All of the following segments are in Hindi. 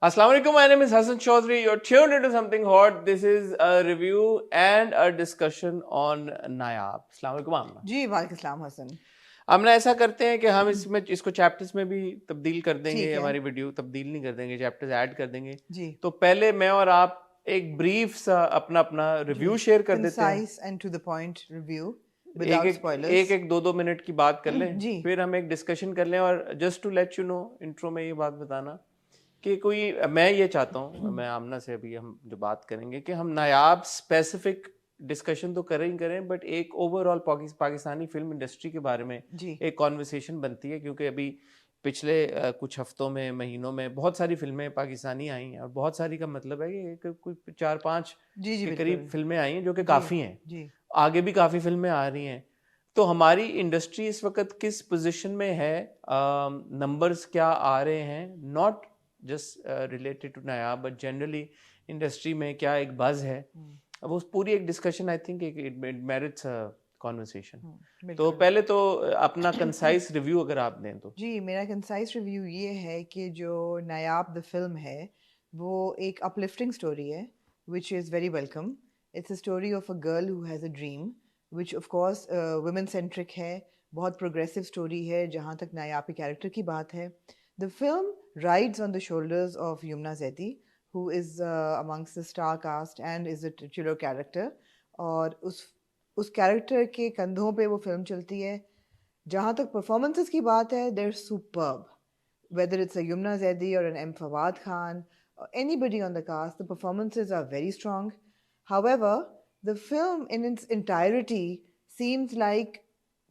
Assalamu alaikum, my name is Hassan Chaudhry. You're tuned into something hot. This is a review and a discussion on Nayab. Assalamu alaikum आमना. जी वालेकुम सलाम हसन। आमना ऐसा करते हैं कि हम इसमें इसको चैप्टर्स में भी तब्दील कर देंगे. ठीक है। हमारी वीडियो तब्दील नहीं कर देंगे, चैप्टर्स ऐड कर देंगे. जी तो पहले मैं और आप एक ब्रीफ सा अपना अपना रिव्यू शेयर कर देते हैं. Concise and to the point review एक विदाउट एक स्पॉयलर्स। एक एक दो दो मिनट की बात कर लें, जी फिर हम एक डिस्कशन कर लें. और just to let you know, intro में ये बात बताना कि कोई, मैं ये चाहता हूँ, मैं आमना से अभी हम जो बात करेंगे कि हम नायाब स्पेसिफिक डिस्कशन तो करें ही करें, बट एक ओवरऑल पाकिस्तानी फिल्म इंडस्ट्री के बारे में जी एक कॉन्वर्सेशन बनती है. क्योंकि अभी पिछले कुछ हफ्तों में, महीनों में बहुत सारी फिल्में पाकिस्तानी आई हैं. और बहुत सारी का मतलब है कि कोई 4-5 जी जी के बिल्कुल। करीब फिल्में आई हैं, जो कि जी, काफ़ी हैं. जी आगे भी काफ़ी फिल्में आ रही हैं. तो हमारी इंडस्ट्री इस वक्त किस पोजीशन में है, नंबर्स क्या आ रहे हैं, not just related to Nayab but generally industry में क्या एक बज़ है. अब उस पूरी एक discussion, I think it merits conversation. तो बिल्कुल। पहले तो अपना कंसाइज रिव्यू अगर आप दें तो. जी मेरा कंसाइज रिव्यू ये है कि जो नायाब द फिल्म है वो एक अपलिफ्टिंग स्टोरी है which is very welcome. It's a story of a girl who has a dream which of course women centric है, बहुत प्रोग्रेसिव स्टोरी है जहाँ तक नायाब के कैरेक्टर की बात है. The film rides on the shoulders of Yamuna Zaidi who is amongst the star cast and is a titular character. और उस कैरेक्टर के कंधों पे वो फिल्म चलती है. जहाँ तक परफॉर्मेंसेस की बात है, they're superb. Whether it's a Yumna Zaidi or an M. Fawad Khan, or anybody on the cast, the performances are very strong. However, the film in its entirety seems like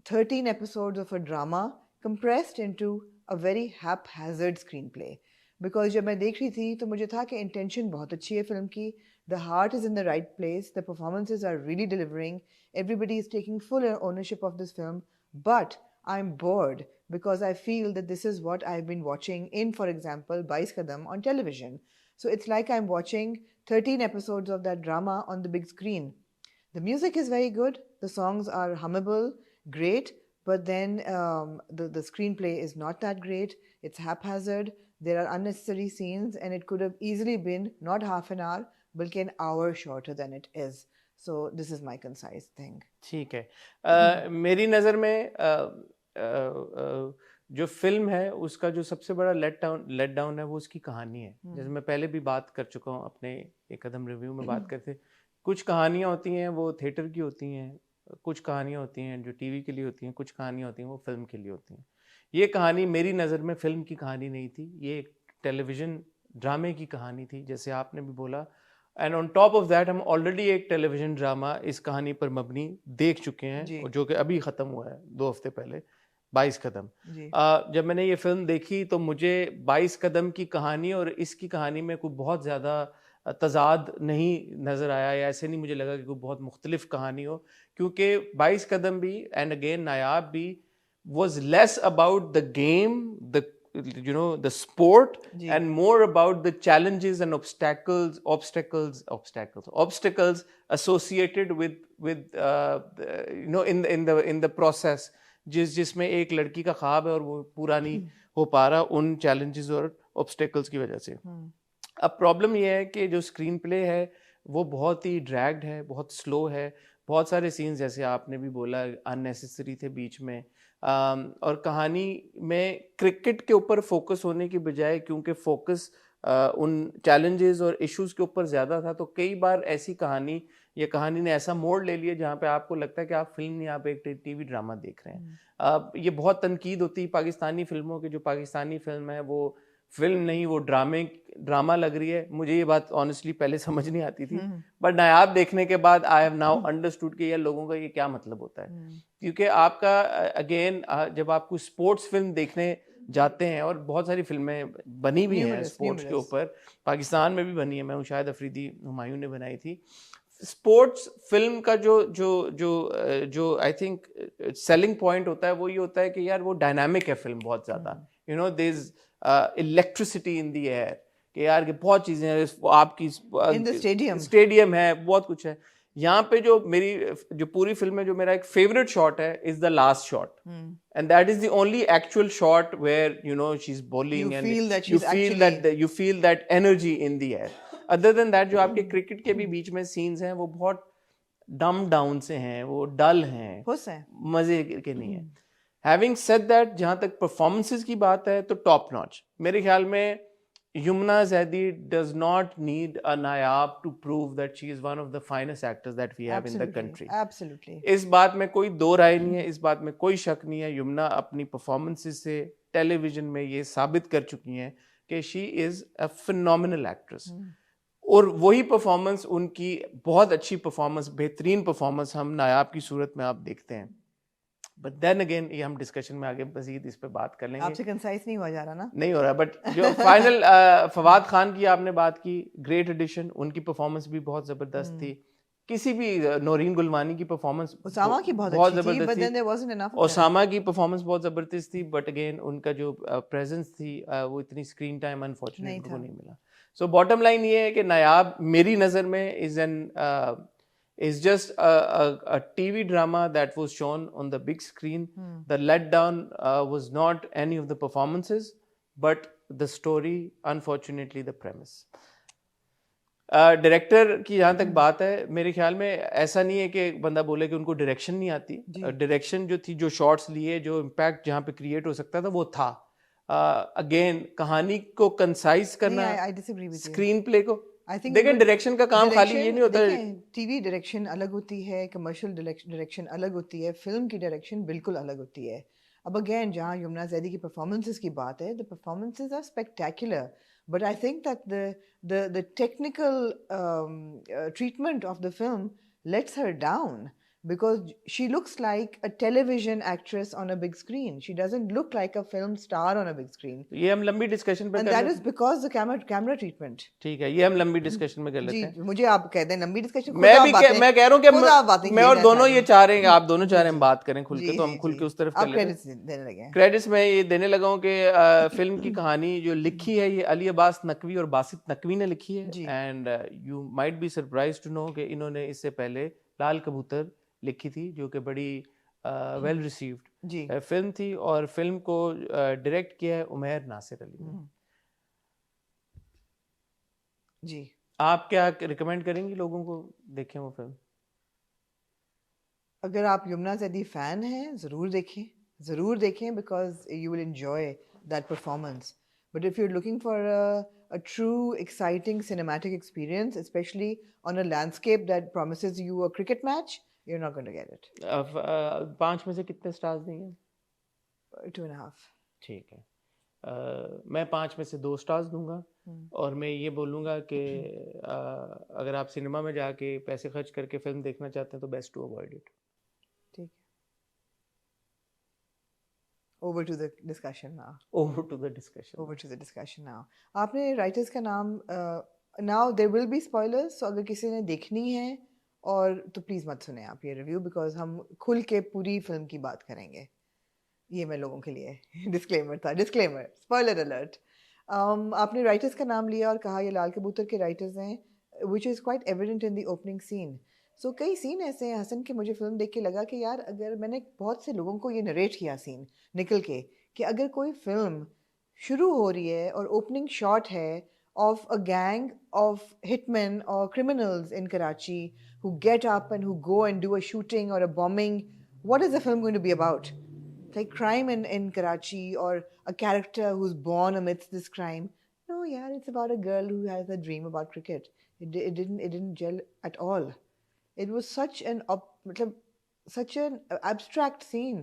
13 episodes of a drama compressed into a very haphazard screenplay. Because जब मैं देख रही थी तो मुझे था कि intention बहुत अच्छी है फिल्म की. The heart is in the right place. The performances are really delivering. Everybody is taking full ownership of this film. But I'm bored because I feel that this is what I've been watching in, for example, Bais Kadam on television. So it's like I'm watching 13 episodes of that drama on the big screen. The music is very good. The songs are hummable, great. But then the screenplay is not that great. It's haphazard. There are unnecessary scenes, and it could have easily been not half an hour, but an hour shorter than it is. So this is my concise thing. ठीक है. मेरी नज़र में जो फिल्म है उसका जो सबसे बड़ा लेट डाउन है वो उसकी कहानी है. जैसे मैं पहले भी बात कर चुका हूँ अपने एक कदम रिव्यू में बात करते, कुछ कहानियाँ होती हैं वो थिएटर की होती हैं, कुछ कहानियाँ होती हैं जो टीवी के लिए होती हैं, कुछ कहानियाँ होती हैं वो फिल्म के लिए होती हैं. ये कहानी मेरी नज़र में फिल्म की कहानी नहीं थी, ये एक टेलीविज़न ड्रामे की कहानी थी, जैसे आपने भी बोला. And on top of that हम ऑलरेडी एक टेलीविज़न ड्रामा इस कहानी पर मबनी देख चुके हैं, जो कि अभी ख़त्म हुआ है 2 हफ्ते पहले, 22 कदम. जब मैंने ये फिल्म देखी तो मुझे 22 कदम की कहानी और इसकी कहानी में कोई बहुत ज़्यादा तज़ाद नहीं नज़र आया, या ऐसे नहीं मुझे लगा कि कोई बहुत मुख्तलिफ कहानी हो. क्योंकि 22 कदम भी एंड अगेन नायाब भी was less about the game, the sport, and more about the challenges and obstacles associated with in the process, जिसमें एक लड़की का ख्वाब है और वो पूरा नहीं हो पा रहा उन challenges और obstacles की वजह से. अब प्रॉब्लम ये है कि जो स्क्रीन प्ले है वो बहुत ही ड्रैग्ड है, बहुत स्लो है. बहुत सारे सीन्स जैसे आपने भी बोला अननेसेसरी थे बीच में. और कहानी में क्रिकेट के ऊपर फोकस होने की बजाय, क्योंकि फोकस उन चैलेंजेस और इश्यूज के ऊपर ज़्यादा था, तो कई बार ऐसी कहानी ने ऐसा मोड़ ले लिया जहाँ पे आपको लगता है कि आप फिल्म नहीं, आप एक टीवी ड्रामा देख रहे हैं. ये बहुत तनकीद होती है पाकिस्तानी फिल्मों की, जो पाकिस्तानी फिल्म है वो फिल्म नहीं, वो ड्रामा लग रही है. मुझे ये बात ऑनेस्टली पहले समझ नहीं आती थी, बट नायाब देखने के बाद आई हैव नाउ अंडरस्टूड कि यार लोगों का ये क्या मतलब होता है. क्योंकि आपका अगेन जब आप कोई स्पोर्ट्स फिल्म देखने जाते हैं, और बहुत सारी फिल्में बनी भी हैं स्पोर्ट्स के ऊपर, पाकिस्तान में भी बनी है, मैं शायद अफरीदी हुमायूं ने बनाई थी. स्पोर्ट्स फिल्म का जो आई थिंक सेलिंग पॉइंट होता है वो ये होता है कि यार वो डायनामिक है फिल्म बहुत ज़्यादा. There is electricity in the air, कि यार कि बहुत चीज़ें हैं आपकी, In the stadium. स्टेडियम है, बहुत कुछ है. यहाँ पे जो मेरी जो पूरी फिल्म में जो मेरा एक फेवरेट शॉट है is the last shot, and that is the only actual shot where you know she is bowling and you feel that energy in the air. Other than that जो आपके क्रिकेट के भी बीच में सीन्स हैं वो बहुत डम डाउन से हैं, वो डल हैं, मजे के नहीं है. Having said that, जहाँ तक परफॉर्मेंसेस की बात है तो टॉप नॉच. मेरे ख्याल में Yumna Zaidi does not need a Nayab to prove that she is one of the finest actors that we have in the country. Absolutely. इस बात में कोई दो राय नहीं है, इस बात में कोई शक नहीं है. युमना अपनी परफॉर्मेंसेस से टेलीविजन में ये साबित कर चुकी हैं कि she is a phenomenal actress. और वही परफॉर्मेंस उनकी बहुत अच्छी परफॉर्मेंस, बेहतरीन परफॉर्मेंस हम नायाब की सूरत में आप देखते हैं. बट देन अगेन ये हम डिस्कशन में आगे मजीद इस पे बात कर लेंगे. आपसे कंसाइज नहीं हुआ जा रहा ना? नहीं हो रहा. बट जो फाइनल फवाद खान की आपने बात की, ग्रेट एडिशन, उनकी परफॉर्मेंस भी बहुत जबरदस्त थी. किसी भी नौरीन गुलवानी की परफॉर्मेंस, ओसामा की बहुत जबरदस्त थी. ओसामा की परफॉर्मेंस बहुत जबरदस्त थी, बट अगेन उनका जो प्रेजेंस थी वो इतनी स्क्रीन टाइम अनफॉर्चुनेटली उनको नहीं मिला. सो बॉटम लाइन ये है कि नायाब मेरी नज़र में is just a TV drama that was shown on the big screen. The letdown was not any of the performances, but the story, unfortunately, the premise. Director की जहाँ तक बात है, मेरे ख्याल में ऐसा नहीं है कि बंदा बोले कि उनको डायरेक्शन नहीं आती. डायरेक्शन जो थी, जो शॉट्स लिए, जो इम्पैक्ट जहाँ पे क्रिएट हो सकता था वो था. अगेन कहानी को कंसाइज करना, स्क्रीन प्ले को, देखिए डायरेक्शन का काम खाली ये नहीं होता. टीवी डायरेक्शन अलग होती है, कमर्शियल डायरेक्शन अलग होती है, फिल्म की डायरेक्शन बिल्कुल अलग होती है. अब अगेन जहाँ यमुना जैदी की परफॉर्मेंसेस की बात है, the performances are spectacular, but I think that the technical treatment of the film lets her down. Because she looks like a television actress on a big screen. She doesn't look like a film star on a big screen. ये हम लंबी डिस्कशन पे And that is because the camera treatment. ठीक है, ये हम लंबी डिस्कशन में कर लेते हैं. जी, मुझे आप कह दें लंबी डिस्कशन. मैं कह रहा हूँ कि मैं और दोनों ये चाह रहे हैं, आप दोनों चाह रहे हैं हम बात करें खुल के, तो हम खुल के उस तरफ कर लेते हैं. क्रेडिट्स में ये देने लगा हूँ कि फिल्म की कहानी जो लिखी है ये अली अब्बास नकवी और बासित नकवी ने लिखी है. And you might be surprised to know कि इन्होंने इससे पहले लाल कबूतर लिखी थी, जो कि बड़ी वेल रिसीव्ड फिल्म थी, और फिल्म को डायरेक्ट किया है उमैर नासिर अली ने. जी, आप क्या रिकमेंड करेंगी लोगों को देखें वो फिल्म? अगर आप यमुना जैदी फैन हैं ज़रूर देखें because you will enjoy that performance. But if you are looking for a true exciting cinematic experience, especially on a landscape that promises you a cricket match, you're not going to get it. 5 में से कितने स्टार्स देंगे? 2.5. ठीक है. मैं 5 में से 2 स्टार्स दूंगा. और मैं ये बोलूँगा कि अगर आप सिनेमा में जाके पैसे खर्च करके फिल्म देखना चाहते हैं तो बेस्ट टू अवॉइड इट. ठीक है. Over to the discussion now. आपने राइटर्स का नाम, now there will be spoilers, so अगर किसी ने देखनी है और तो प्लीज़ मत सुने आप ये रिव्यू, बिकॉज हम खुल के पूरी फिल्म की बात करेंगे. ये मैं लोगों के लिए डिस्क्लेमर, स्पॉइलर अलर्ट. आपने राइटर्स का नाम लिया और कहा ये लाल कबूतर के राइटर्स हैं, which is quite evident in the opening scene. So कई सीन ऐसे हैं हसन, के मुझे फिल्म देख के लगा कि यार, अगर मैंने बहुत से लोगों को ये नरेट किया सीन निकल के कि अगर कोई फिल्म शुरू हो रही है और ओपनिंग शॉट है of a gang of hitmen or criminals in Karachi who get up and who go and do a shooting or a bombing, what is the film going to be about? Like crime in Karachi, or a character who's born amidst this crime? No, yeah, it's about a girl who has a dream about cricket. It didn't gel at all. It was such an abstract scene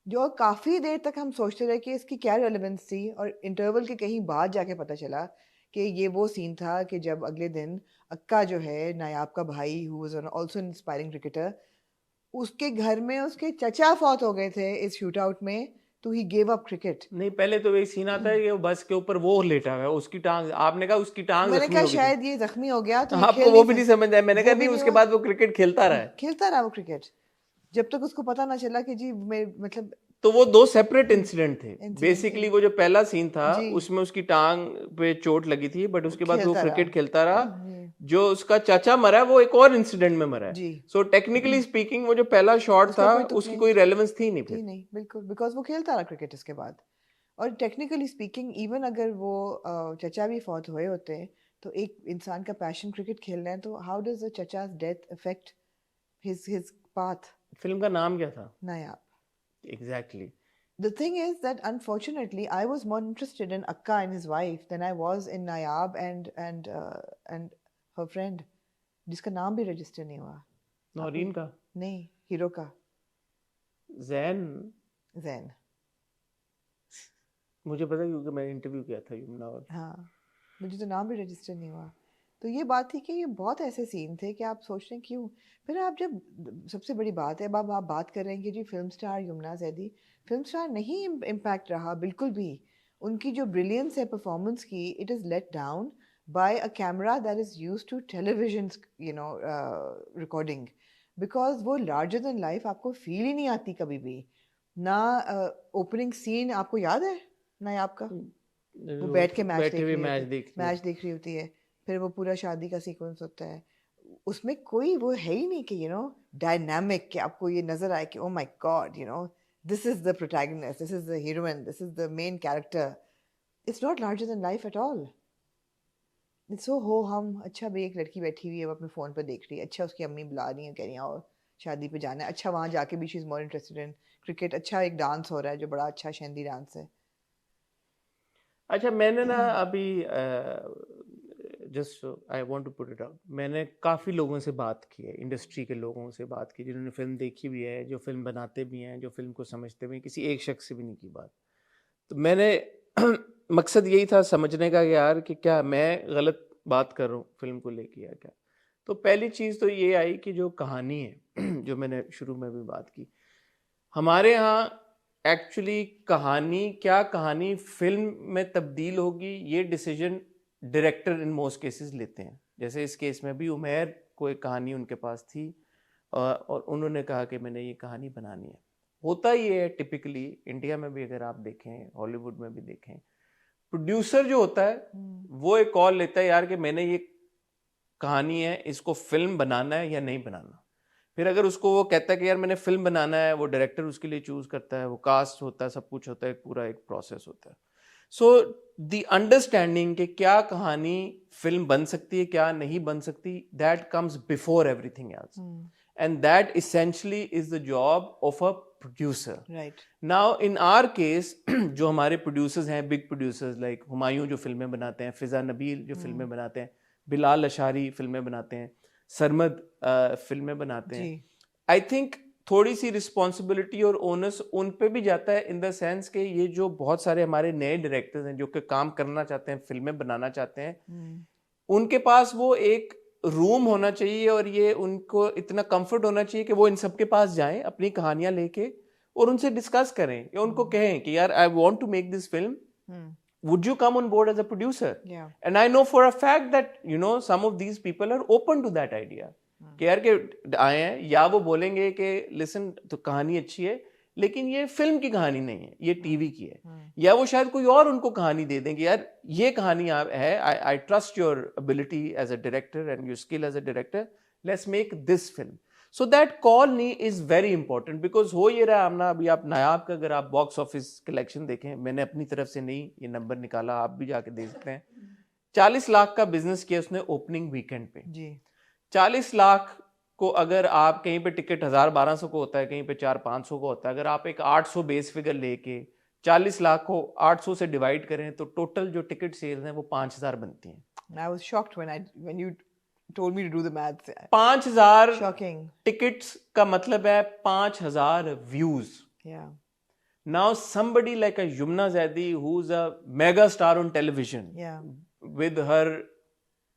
जो काफ़ी देर तक हम सोचते रहे कि इसकी क्या रेलेवेंस थी, और इंटरवल के कहीं बाद जाके पता चला कि ये वो सीन था कि जब अगले दिन अक्का जो है नायाब का भाई, who was also an inspiring cricketer, उसके घर में उसके चचा फौत हो गए थे इस शूट आउट में, तो ही गिव अप क्रिकेट. नहीं, पहले तो वही सीन आता है कि वो बस के ऊपर वो लेटा हुआ है, उसकी टांग, आपने कहा उसकी टांग मैंने कहा शायद ये जख्मी हो गया तो आपको वो भी नहीं समझ आया. मैंने कहा नहीं, उसके बाद वो क्रिकेट खेलता रहा वो क्रिकेट जब तक उसको पता ना चला कि जी मतलब तो वो दो सेपरेट इंसिडेंट थे Incident बेसिकली। थे। वो जो पहला सीन था जी। उसमें उसकी टांग पे चोट लगी थी, बट उसके बाद वो खेलता क्रिकेट रहा। खेलता रहा। जी। जो उसका चाचा मरा है वो एक और इंसिडेंट में मरा है। जी। सो टेक्निकली स्पीकिंग वो जो पहला शॉट उसका था कोई तुक उसकी नहीं कोई रेलेवेंस थी नहीं थी फिर। नहीं, बिल्कुल, बिकॉज वो खेलता रहा क्रिकेट इसके बाद। और टेक्निकली स्पीकिंग इवन अगर वो चचा भी फौत हुए होते तो एक इंसान का पैशन क्रिकेट खेलना है, तो हाउ डज द चचा's death affect his path? Film का नाम क्या था? Nayaab. Exactly. The thing is that unfortunately I was more interested in Akka and his wife than I was in Nayab and her friend, जिसका नाम भी रजिस्टर नहीं हुआ। नौरीन का? नहीं, हीरो का। जैन। जैन। मुझे पता है क्योंकि मैंने इंटरव्यू किया था यमुना और। हाँ, मुझे तो नाम भी रजिस्टर नहीं हुआ। तो ये बात थी कि ये बहुत ऐसे सीन थे कि आप सोच रहे हैं क्यों। फिर आप जब सबसे बड़ी बात है, अब आप बात कर रहे हैं कि जी film star Yamuna Zaidi film star नहीं इम्पैक्ट रहा बिल्कुल भी। उनकी जो ब्रिलियंस है परफॉर्मेंस की, it is let down by a camera that is used to television recording, because वो लार्जर देन लाइफ आपको फील ही नहीं आती कभी भी ना। ओपनिंग सीन आपको याद है ना आपका? वो बैठ के मैच देख रही होती है, फिर वो पूरा शादी का सीक्वेंस होता है, उसमें कोई वो है ही नहीं कि डायनामिक कि आपको ये नजर आए कि ओ my God this is the protagonist, this is the heroine, this is the main character. It's not larger than life at all. It's so हो हम। अच्छा भाई एक लड़की बैठी हुई है वो अपने फ़ोन पर देख रही है, अच्छा उसकी अम्मी बुला रही है, कह रही हैं और शादी पे जाना है, अच्छा वहाँ जाके भी she is more interested in cricket, अच्छा एक डांस हो रहा है जो बड़ा अच्छा शहंदी डांस है। अच्छा, मैंने ना अभी just I want to put it out, मैंने काफ़ी लोगों से बात की है, इंडस्ट्री के लोगों से बात की जिन्होंने फिल्म देखी भी है, जो फिल्म बनाते भी हैं, जो फिल्म को समझते भी हैं। किसी एक शख्स से भी नहीं की बात। तो मैंने मकसद यही था समझने का कि यार कि क्या मैं गलत बात कर रहा हूँ फिल्म को लेके या क्या। तो पहली चीज़ तो ये आई कि जो कहानी है जो मैंने शुरू में भी बात की, हमारे यहाँ एक्चुअली कहानी फिल्म में तब्दील होगी ये decision director in most cases लेते हैं। जैसे इस केस में भी उमैर को एक कहानी उनके पास थी और उन्होंने कहा कि मैंने ये कहानी बनानी है। होता ये है टिपिकली इंडिया में भी, अगर आप देखें हॉलीवुड में भी देखें, प्रोड्यूसर जो होता है वो एक कॉल लेता है यार कि मैंने ये कहानी है, इसको फिल्म बनाना है या नहीं बनाना। फिर अगर उसको वो कहता है कि यार मैंने फिल्म बनाना है, वो डायरेक्टर उसके लिए चूज करता है, वो कास्ट होता है, सब कुछ होता है, पूरा एक प्रोसेस होता है। सो द अंडरस्टैंडिंग कि क्या कहानी फिल्म बन सकती है क्या नहीं बन सकती, that comes before everything else, and that essentially is the job of a producer. Right. Now in our case जो हमारे प्रोड्यूसर्स हैं, बिग प्रोड्यूसर्स लाइक हुमायूं जो फिल्में बनाते हैं, फिजा नबील जो फिल्में बनाते हैं, बिलाल अशारी फिल्में बनाते हैं, सरमद फिल्में बनाते हैं, आई थिंक थोड़ी सी रिस्पॉन्सिबिलिटी और ओनस उन पे भी जाता है, इन द सेंस कि ये जो बहुत सारे हमारे नए डायरेक्टर्स हैं जो कि काम करना चाहते हैं, फिल्में बनाना चाहते हैं, उनके पास वो एक रूम होना चाहिए और ये उनको इतना कंफर्ट होना चाहिए कि वो इन सब के पास जाएं अपनी कहानियां लेके और उनसे डिस्कस करें या उनको कहें कि यार I want to make this film, would you come on board as a producer? Yeah. And I know for a fact that some of these people are open to that idea कि यार के आए हैं, या वो बोलेंगे कि लिसन तो कहानी अच्छी है लेकिन ये फिल्म की कहानी नहीं है, ये टीवी की है, या वो शायद कोई और उनको कहानी दे देंगे, यार ये कहानी है, I trust your ability as a director and your skill as a director, let's make this film. So that call नी इज वेरी इंपॉर्टेंट, बिकॉज हो ये रहा आमना, अभी आप नायाब का अगर आप बॉक्स ऑफिस कलेक्शन देखें, मैंने अपनी तरफ से नहीं ये नंबर निकाला, आप भी जाके देख सकते हैं, 40 लाख का बिजनेस किया उसने ओपनिंग वीकेंड पे जी। 40 लाख को अगर आप कहीं पे टिकट 1000-1200 को होता है, कहीं पे 400-500 को होता है, अगर आप एक 800 बेस फिगर लेके 40 लाख को 800 से डिवाइड करें तो टोटल जो टिकट सेल्स हैं वो 5000 बनती हैं। I was shocked when you told me to do the maths. 5000 shocking tickets का मतलब है 5000 views. Yeah. Now somebody like a Yumna Zaidi, who's a mega star on television, Yeah. with her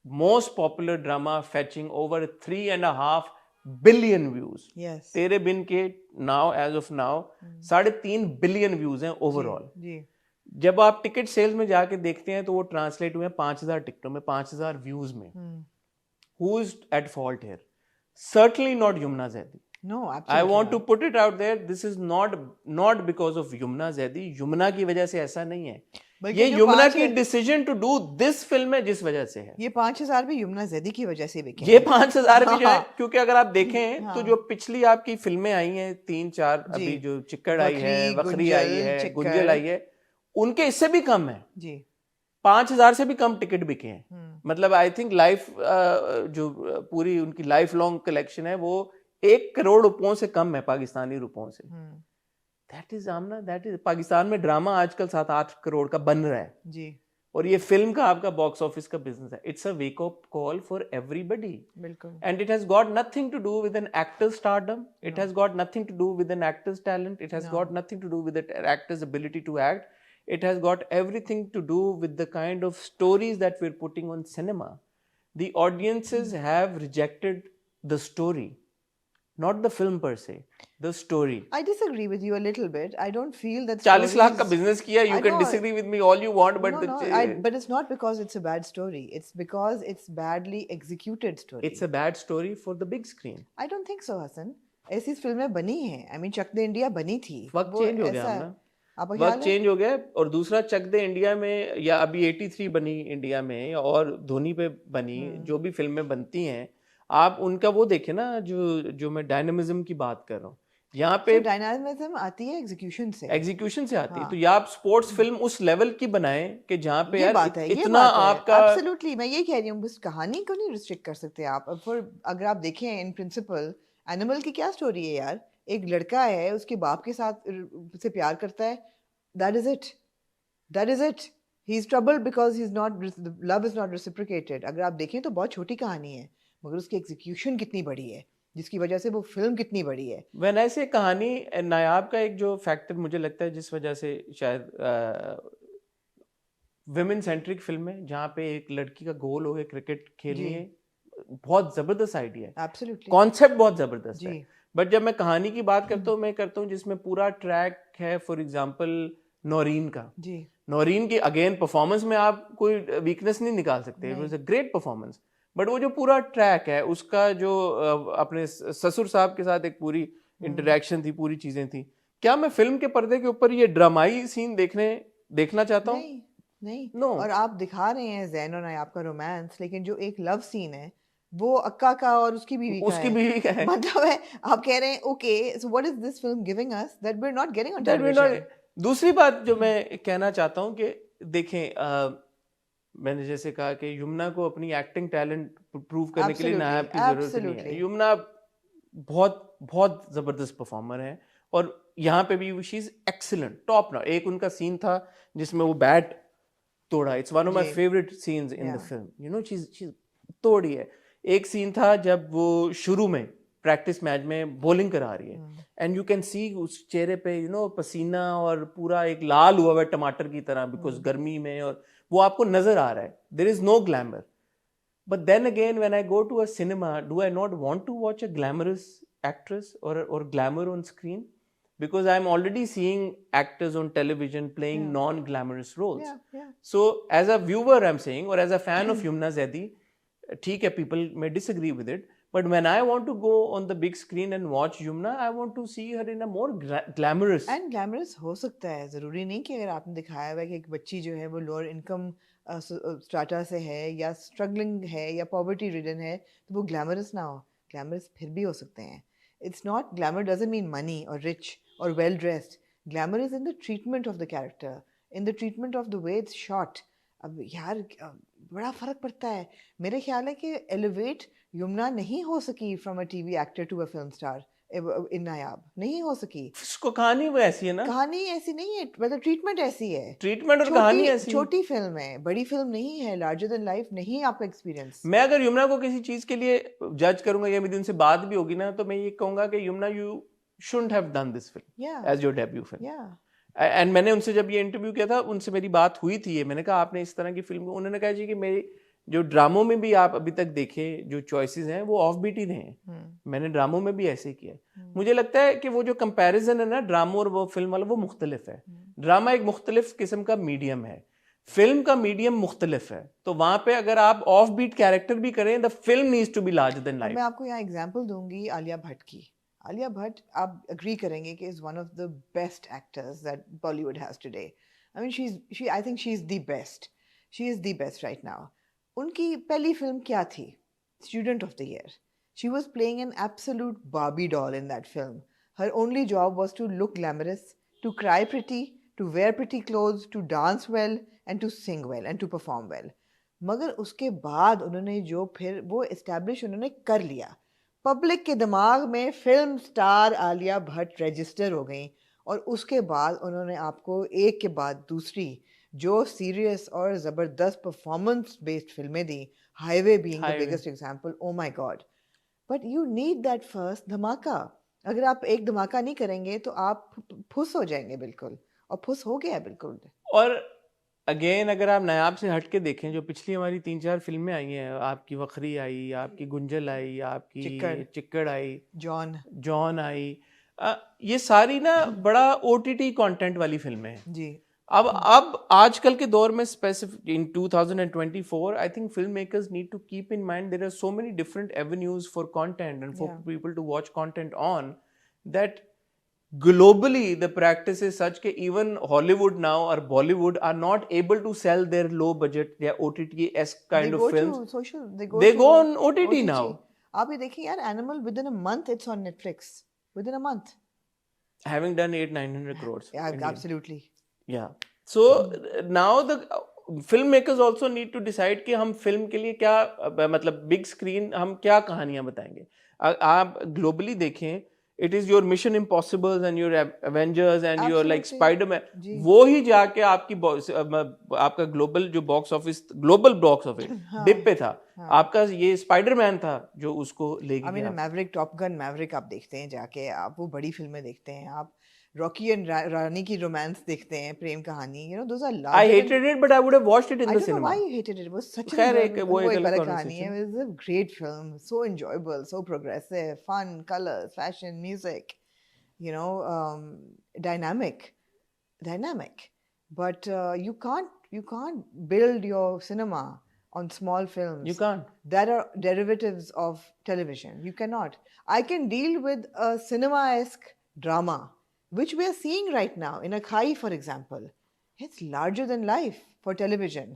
most popular drama fetching over 3.5 billion views. Yes. तेरे बिन के now as of now 3.5 billion views हैं ओवरऑल। जब आप टिकट सेल्स में जाके देखते हैं तो वो ट्रांसलेट हुए 5000 टिकटों में, 5000 व्यूज में। Who is at fault here? Certainly not Yumna Zaidi. No, I absolutely want to not. put it out there, this is not because of Yumna Zaidi. Yumna की वजह से ऐसा नहीं है, बल्कि ये जो यमुना 5 की decision to do this film है जिस वजह से है। ये 5,000 भी यमुना ज़ैदी की वजह से बिके ये हैं। 5,000 भी जो है, हाँ, क्योंकि अगर आप देखें तो हाँ, जो पिछली आपकी फिल्में आई हैं 3-4, जी, अभी जो चिक्कड़ आई है, वखरी, वखरी आई गुंजल, है, चिक्कड़, गुंजल आई है, उनके इससे भी कम है, जी, 5,000 से भी कम टिकट बिके हैं। मतलब आई थिंक लाइफ जो पूरी उनकी लाइफ लॉन्ग कलेक्शन है वो 1 करोड़ रुपयों से कम है पाकिस्तानी रुपयों से। That is Aamna, that is Pakistan में ड्रामा आजकल 7-8 करोड़ का बन रहा है, जी, और ये फिल्म का आपका बॉक्स ऑफिस का बिजनेस है। It's a wake up call for everybody, बिल्कुल, and it has got nothing to do with an actor's stardom, it has got nothing to do with an actor's talent, it has No. got nothing to do with an actor's ability to act, it has got everything to do with the kind of stories that we're putting on cinema. The audiences have rejected the story, not the film per se, the story. I disagree with you a little bit. I don't feel that 40 lakh का stories. बिजनेस किया, you I can know. disagree with me all you want, but No, but it's not because it's a bad story. It's because it's badly executed story. it's a bad story for the big screen. I don't think so, Hassan. ऐसी फिल्में बनी हैं. I mean, Chak De India बनी थी. वक्त वो चेंज हो गया ऐसा- हमने, आपका वक्त ख्याल है? चेंज हो गया। और दूसरा, चक दे इंडिया में या अभी 83 बनी इंडिया में और धोनी पे बनी, जो भी फिल्में बनती हैं आप उनका वो देखें ना, जो मैं डायनामिज्म की बात कर रहा हूँ, यहाँ पे डायनामिज्म आती है एग्जीक्यूशन से. एग्जीक्यूशन से आती है। हाँ. तो या आप स्पोर्ट्स फिल्म उस लेवल की बनाएं कि जहाँ पे ये यार बात है, ये इतना बात है. आपका Absolutely, मैं ये कह रही हूँ, बस कहानी को नहीं रिस्ट्रिक्ट कर सकते आप. अब अगर आप देखें इन प्रिंसिपल, एनिमल की क्या स्टोरी है यार? एक लड़का है, उसके बाप के साथ से प्यार करता है. That is it. That is it. He is troubled because he's not, love is not reciprocated. अगर आप देखें तो बहुत छोटी कहानी है, मगर उसकी एग्जीक्यूशन कितनी बड़ी है, जिसकी वजह से वो फिल्म कितनी बड़ी है. वैन ऐसे कहानी नायाब का एक जो फैक्टर मुझे लगता है जिस वजह से शायद विमेन सेंट्रिक फिल्म है, जहाँ पे एक लड़की का गोल हो गया क्रिकेट खेलनी है, बहुत जबरदस्त आइडिया है, Absolutely. कॉन्सेप्ट बहुत जबरदस्त है। जी. बट जब मैं कहानी की बात करता हूँ, मैं करता हूँ जिसमें पूरा ट्रैक है, फॉर एग्जांपल नौरीन का। जी. नौरीन की अगेन परफॉर्मेंस में आप कोई वीकनेस नहीं निकाल सकते, it was a great performance, but वो जो पूरा ट्रैक है उसका जो अपने ससुर साहब के साथ एक पूरी इंटरेक्शन थी, पूरी चीजें थी, क्या मैं फिल्म के पर्दे के ऊपर ये ड्रामाई सीन देखना चाहता हूँ? नहीं. No. और आप दिखा रहे हैं ज़ैन और नायाब का रोमांस, लेकिन जो एक लव सीन है वो अक्का का और उसकी बीवी का है. मतलब है, आप कह रहे हैं okay, so what is this film giving us that we are not getting on television. दूसरी बात जो मैं कहना चाहता हूँ कि देखें, मैंने जैसे कहा कि यमुना को अपनी एक्टिंग टैलेंट प्रूव करने के लिए नायाब की जरूरत नहीं है। यमुना बहुत बहुत जबरदस्त परफॉर्मर है, और यहाँ पे भी she is excellent, top notch. एक उनका सीन था जिसमें वो बैट तोड़ा, it's one of my favourite scenes in the film, you know, she तोड़ी है। एक सीन था जब वो शुरू में प्रैक्टिस मैच में बॉलिंग करा रही है, एंड यू कैन सी उस चेहरे पे यू नो पसीना और पूरा एक लाल हुआ है टमाटर की तरह, बिकॉज गर्मी में, और वो आपको नजर आ रहा है, there is no glamour. But then again when I go to a cinema, do I not want to watch a glamorous actress और glamour on screen? Because I'm already seeing actors on television playing non-glamorous roles. So as a viewer I'm saying, or as a fan of Yumna Zaidi, ठीक है, people may disagree with it, but when I want to go on the big screen and watch Yumna, I want to see her in a more glamorous. And glamorous हो सकता है, ज़रूरी नहीं कि अगर आपने दिखाया हुआ है कि एक बच्ची जो है वो लोअर इनकम स्ट्राटा से है या स्ट्रगलिंग है या पॉवर्टी रिडन है तो वो ग्लैमरस ना हो. ग्लैमरस फिर भी हो सकते हैं. It's not, glamour doesn't mean money or rich or well dressed. Glamour is in the treatment of the character, in the treatment of the way it's shot. अब यार बड़ा फर्क पड़ता है. मेरे ख्याल है कि elevate यमुना नहीं हो सकी from a TV actor to a film star in नायाब, नहीं हो सकी. उसको कहानी वो ऐसी है ना, कहानी ऐसी नहीं है, मतलब ट्रीटमेट ऐसी है, ट्रीटमेंट और कहानी ऐसी. छोटी फिल्म है, बड़ी फिल्म नहीं है, लार्जर देन लाइफ नहीं है आपका एक्सपीरियंस. मैं अगर यमुना को किसी चीज के लिए जज करूंगा या मेरी उनसे बात भी होगी ना, तो मैं ये कहूंगा कि Yamuna, you shouldn't have done this film as your debut film. And मैंने उनसे जब ये इंटरव्यू किया था, उनसे मेरी बात हुई थी, मैंने कहा आपने इस तरह की फिल्म, उन्होंने कहा जी कि मेरी जो ड्रामों में भी आप अभी तक देखे जो चॉइसेस हैं वो ऑफ बीट ही रहे हैं, मैंने ड्रामों में भी ऐसे ही किया. मुझे लगता है कि वो जो कंपैरिजन है ना ड्रामों और वो फिल्म वाला, वो मुख्तलिफ है. ड्रामा एक मुख्तलिफ किस्म का मीडियम है, फिल्म का मीडियम मुख्तलिफ है, तो वहां पे अगर आप ऑफ बीट कैरेक्टर भी करें, the film needs to be larger than life. मैं आपको यहाँ एग्जांपल दूंगी आलिया भट्ट की. Alia Bhatt, आप agree करेंगे कि is one of the best actors that Bollywood has today. I mean, I think she's the best. She is the best right now. उनकी पहली फिल्म क्या थी? Student of the Year. She was playing an absolute Barbie doll in that film. Her only job was to look glamorous, to cry pretty, to wear pretty clothes, to dance well, and to sing well, and to perform well. मगर उसके बाद उन्होंने जो फिर वो establish उन्होंने कर लिया. पब्लिक के दिमाग में film star Alia Bhatt register हो गई और उसके बाद उन्होंने आपको एक के बाद दूसरी जो सीरियस और ज़बरदस्त परफॉर्मेंस बेस्ड फिल्में दी, highway being the biggest example, oh my god. But you need that first धमाका. अगर आप एक धमाका नहीं करेंगे तो आप फुस हो जाएंगे बिल्कुल, और फुस हो गया बिल्कुल. और अगेन अगर आप नायाब से हट के देखें, जो पिछली हमारी 3-4 फिल्में आई हैं, आपकी वखरी आई, आपकी गुंजल आई, आपकी चिक्कड़ आई, जॉन आई, ये सारी ना बड़ा OTT कंटेंट वाली फिल्में हैं जी. अब आजकल के दौर में specific in 2024 I think film makers need to keep in mind there are so many different avenues for content and for people to watch content on that globally the practice is such that even Hollywood now or Bollywood are not able to sell their low budget, their OTT-esque kind of films. They go on OTT now. आप ये देखिए यार, Animal within a month it's on Netflix. Within a month. Having done 800-900 crores. Yeah, absolutely. Yeah. So now the filmmakers also need to decide कि हम फिल्म के लिए क्या, मतलब बिग स्क्रीन हम क्या कहानियां बताएंगे. आप ग्लोबली देखें, it is your Mission Impossibles and your Avengers and your like Spider-Man, वो ही जाके आपका ग्लोबल बॉक्स ऑफिस डिप पे था. आपका ये स्पाइडरमैन था जो उसको ले गया. मैवरिक, टॉप गन मैवरिक आप देखते हैं जाके, आप वो बड़ी फिल्में देखते हैं, आप रॉकी एंड रानी की रोमांस देखते हैं, प्रेम कहानी, you know, those are large. I hated it, but I would have watched it in the cinema. I don't know why you hated it. It was such a अलग कहानी है. It was a great film, so enjoyable, so progressive, fun, colors, fashion, music, you know, dynamic. But you can't build your cinema on small films. You can't. That are derivatives of television. You cannot. I can deal with a cinema-esque drama, which we are seeing right now in Akhai, for example. It's larger than life for television.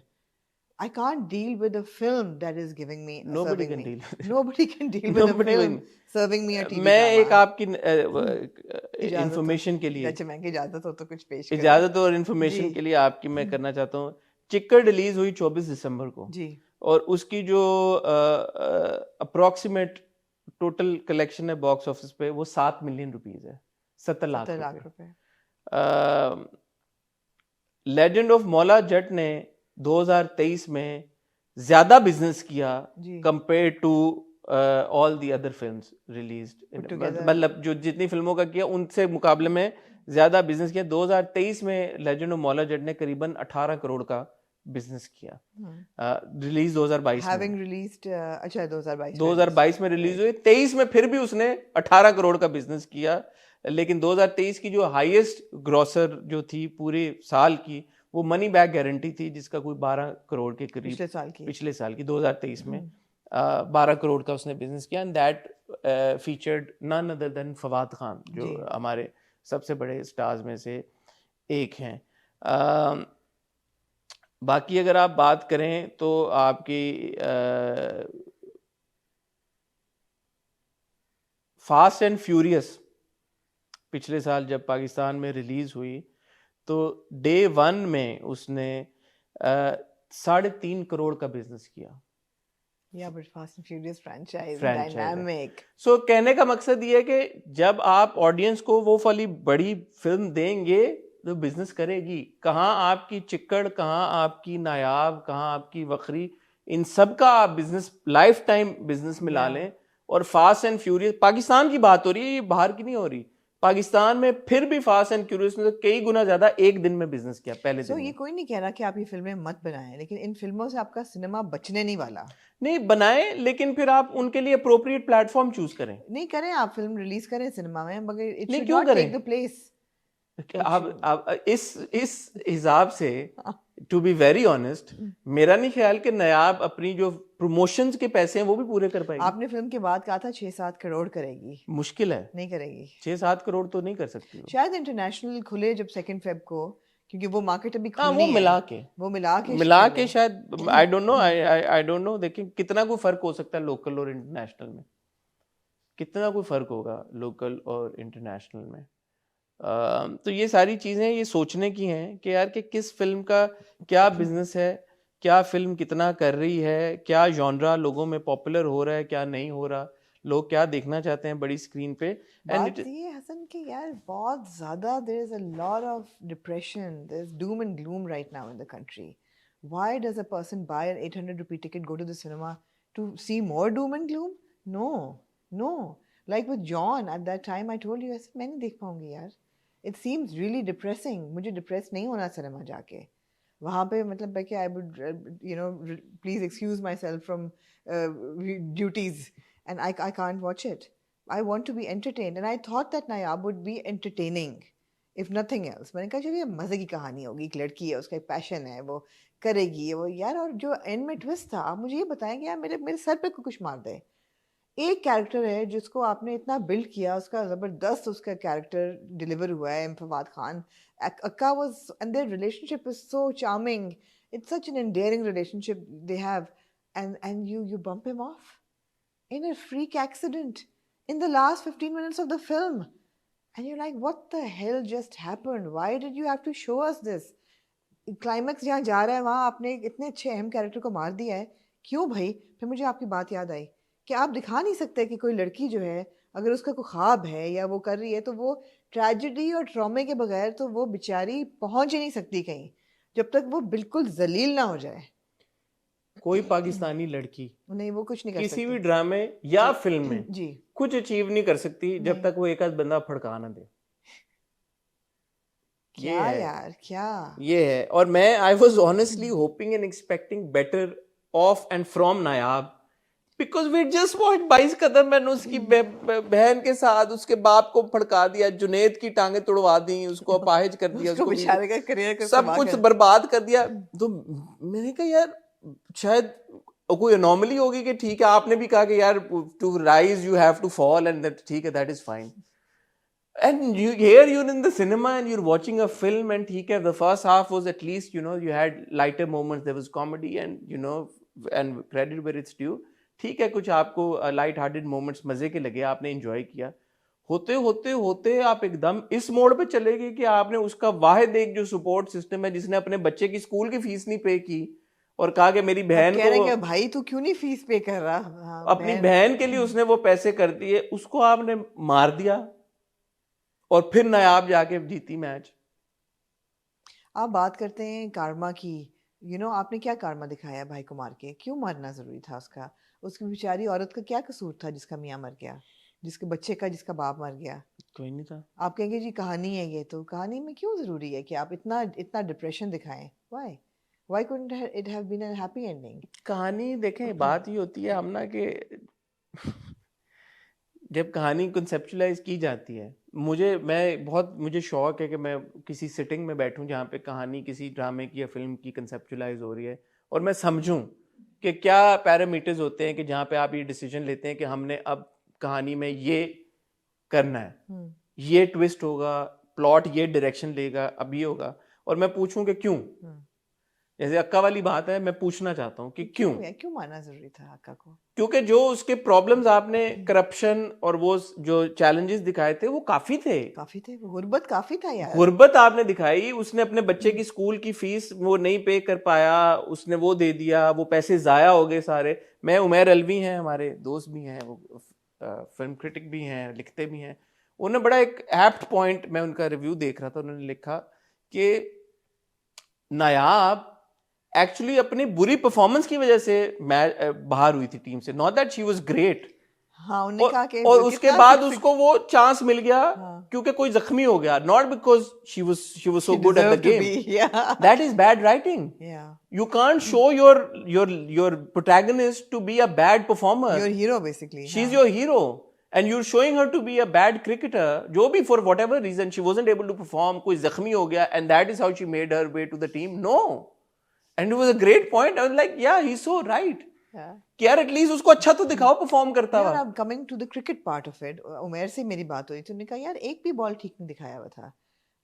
I can't deal with a film that is giving me. Nobody can deal. Nobody can deal with a film serving me a TV. मैं एक आपकी इंफॉर्मेशन के लिए, अच्छा मैं की इजाजत हो तो कुछ पेश करें. इजाजत और इंफॉर्मेशन के लिए आपकी मैं करना चाहता हूँ. चिक्कड़ रिलीज हुई 24 दिसंबर को जी, और उसकी जो अप्रोक्सीमेट टोटल कलेक्शन है बॉक्स ऑफिस पे वो 7 मिलियन रुपीस है. 70 लाख रुपए. लेजेंड ऑफ मौला जट ने 2023 में ज्यादा बिजनेस किया compare to all the other films released. मतलब जो जितनी फिल्मों का किया उनसे मुकाबले में ज्यादा बिजनेस किया. 2023 में लेजेंड ऑफ मौला जट ने करीबन 18 करोड़ का बिजनेस किया. रिलीज 2022 हैविंग रिलीज्ड, अच्छा 2022 में रिलीज हुई. 23 में फिर भी उसने 18 करोड़ का बिजनेस किया. लेकिन 2023 की जो हाईएस्ट ग्रॉसर जो थी पूरे साल की, वो मनी बैक गारंटी थी, जिसका कोई 12 करोड़ के करीब पिछले साल की 2023 में 12 करोड़ का उसने बिजनेस किया. And that featured none other than Fawad Khan, जो हमारे सबसे बड़े स्टार्स में से एक हैं. बाकी अगर आप बात करें तो आपकी फास्ट एंड फ्यूरियस पिछले साल जब पाकिस्तान में रिलीज हुई तो डे 1 में उसने 3.5 करोड़ का बिजनेस किया. but Fast and Furious franchise dynamic. So कहने का मकसद ये है कि जब आप ऑडियंस को वो वाली बड़ी फिल्म देंगे तो बिजनेस करेगी. कहाँ आपकी चिक्कड़, कहाँ आपकी नायाब, कहाँ आपकी वखरी, इन सब का आप बिजनेस लाइफ टाइम बिजनेस मिला लें. और फास्ट एंड फ्यूरियस पाकिस्तान की बात हो रही है, ये बाहर की नहीं हो रही. पाकिस्तान में फिर भी फास्ट एंड क्यूरियस ने तो कई गुना ज्यादा एक दिन में बिजनेस किया पहले दिन. ये कोई नहीं कह रहा कि आप ये फिल्में मत बनाएं, लेकिन इन फिल्मों से आपका सिनेमा बचने नहीं वाला. नहीं बनाएं, लेकिन फिर आप उनके लिए अप्रोप्रिएट प्लेटफॉर्म चूज करें. नहीं करें, आप फिल्म रिलीज करें सिनेमा में, मगर it should not take the place. आप इस हिसाब से टू बी वेरी ऑनेस्ट, मेरा नहीं ख्याल कि नायाब अपनी जो प्रमोशंस के पैसे हैं वो भी पूरे कर पाएगी। आपने फिल्म के बाद कहा था 6-7 करोड़ करेगी, मुश्किल है, नहीं करेगी। 6-7 करोड़ तो नहीं कर सकती वो। शायद इंटरनेशनल खुले जब 2 फेब को, क्योंकि वो मार्केट अभी हाँ, खुलनी वो है, वो मिला के शायद आई डोंट नो देखिए कितना कोई फर्क हो सकता है लोकल और इंटरनेशनल में, कितना कोई फर्क होगा लोकल और इंटरनेशनल में। तो ये सारी चीज़ें ये सोचने की हैं कि यार कि किस फिल्म का क्या बिजनेस है, क्या फिल्म कितना कर रही है, क्या जॉनरा लोगों में पॉपुलर हो रहा है, क्या नहीं हो रहा, लोग क्या देखना चाहते हैं बड़ी स्क्रीन पे। बात ये हसन कि यार बहुत ज़्यादा there is a lot of depression, there's doom and gloom right now in the country. Why does a person buy an 800 rupee ticket, go to the cinema to see more doom and gloom? No, no. Like with John, at that time I told you, I said मैं नहीं देख पाऊंगी यार. It seems really depressing. मुझे depressed नहीं होना सिनेमा जाके. वहाँ पे मतलब है कि I would, please excuse myself from duties, and I can't watch it. I want to be entertained, and I thought that Nayab would be entertaining, if nothing else. मैंने कहा चलिए मजे की कहानी होगी, एक लड़की है, उसका एक पैशन है, वो करेगी वो यार। और जो एंड में ट्विस्ट था, आप मुझे ये बताएं कि यार मेरे सर पे कुछ मार दे। एक कैरेक्टर है जिसको आपने इतना बिल्ड किया, उसका ज़बरदस्त उसका कैरेक्टर डिलीवर हुआ है, Fawad Khan. Akka was, and their relationship is so charming. It's such an endearing relationship they have, and you bump him off in a freak accident in the last 15 minutes of the film, and you're like, what the hell just happened? Why did you have to show us this? Climax जहाँ जा रहा है वहाँ आपने इतने अच्छे अहम कैरेक्टर को मार दिया है, क्यों भाई? फिर मुझे आपकी बात याद आई कि आप दिखा नहीं सकते कि कोई लड़की जो है, अगर उसका कोई ख्वाब है या वो कर रही है, तो वो ट्रेजेडी और ट्रॉमे के बगैर तो वो बेचारी पहुंच ही नहीं सकती कहीं, जब तक वो बिल्कुल जलील ना हो जाए। कोई पाकिस्तानी लड़की नहीं, वो कुछ नहीं कर किसी सकती भी ड्रामे या फिल्म में जी कुछ अचीव नहीं कर सकती जब तक वो एक आध बंदा फड़का ना दे। क्या है यार, क्या ये है। और मैं I was honestly hoping and expecting better of and from Nayab, because we just watch 22 Kadam. मैंने उसकी बहन के साथ उसके बाप को फड़का दिया, जुनेद की टांगे तुड़वा दी, उसको अपाहिज कर दिया, उसको बेचारे का करियर सब कुछ बर्बाद कर दिया। तो मैंने कहा यार शायद कोई अनोमली होगी कि ठीक है, आपने भी कहा कि यार to rise you have to fall, and that ठीक है, that is fine. And you're in the cinema and you're watching a film, and the first half was at least, you had lighter moments, there was comedy, and and credit where it's due. ठीक है, कुछ आपको लाइट हार्टेड मोमेंट्स मजे के लगे, आपने एंजॉय किया। होते होते होते आप एकदम इस मोड पे चले गए कि आपने उसका वाहिद एक जो सपोर्ट सिस्टम है, जिसने अपने बच्चे की स्कूल की फीस नहीं पे की और कहा कि मेरी बहन को, भाई तू क्यों नहीं फीस पे कर रहा, अपनी बहन के लिए उसने वो पैसे कर दिए, उसको आपने मार दिया और फिर नायाब जाके जीती मैच। आप बात करते हैं कारमा की, आपने क्या कारमा दिखाया भाई को मार के? क्यों मारना जरूरी था उसका? उसकी बेचारी औरत का क्या कसूर था जिसका मियाँ मर गया, जिसके बच्चे का जिसका बाप मर गया? कोई नहीं था। आप कहेंगे जी कहानी है ये, तो कहानी में क्यों जरूरी है कि आप इतना डिप्रेशन दिखाएं? Why couldn't it have been a happy ending? कहानी देखें, बात ये होती है हम ना कि जब कहानी कंसेप्चुलाइज की जाती है, मुझे शौक है कि मैं किसी सिटिंग में बैठूं जहाँ पे कहानी किसी ड्रामे की या फिल्म की कंसेप्चुलाइज हो रही है, और मैं समझूं कि क्या पैरामीटर्स होते हैं कि जहाँ पे आप ये डिसीजन लेते हैं कि हमने अब कहानी में ये करना है, ये ट्विस्ट होगा, प्लॉट ये डायरेक्शन लेगा, अब ये होगा, और मैं पूछूं कि क्यों। जैसे अक्का वाली बात है, मैं पूछना चाहता हूँ कि क्यों मानना जरूरी था अक्का को? क्योंकि जो उसके प्रॉब्लम्स आपने करप्शन और वो जो चैलेंजेस दिखाए थे वो काफी थे, गुर्बत काफी था यार। गुर्बत आपने दिखाई, उसने अपने बच्चे की स्कूल की फीस वो नहीं पे कर पाया, उसने वो दे दिया, वो पैसे जाया हो गए सारे। मैं उमैर अलवी हैं, हमारे दोस्त भी हैं, वो फिल्म क्रिटिक भी हैं, लिखते भी हैं, उन्होंने बड़ा एक एप्ट पॉइंट, मैं उनका रिव्यू देख रहा था, उन्होंने लिखा कि नायाब एक्चुअली अपनी बुरी परफॉर्मेंस की वजह से बाहर हुई थी टीम से, not that she was great. हाँ, उन्होंने कहा कि और उसके बाद उसको वो चांस मिल गया क्योंकि कोई जख्मी हो गया, not because she was so good at the game. That is bad writing. You can't show your protagonist to be a bad performer, your hero basically. She is your hero, and you're showing her to be a bad cricketer, जो भी for whatever reason she wasn't able to perform, कोई जख्मी हो गया, and that is how she made her way to the team. No, and it was a great point. I was like, yeah, he's so right. Yeah. कि यार एटलीस्ट उसको अच्छा तो दिखाओ परफॉर्म करता हुआ. यार coming to the cricket part of it, Umer से मेरी बात हुई तो उन्होंने कहा यार एक भी बॉल ठीक नहीं दिखाया हुआ था.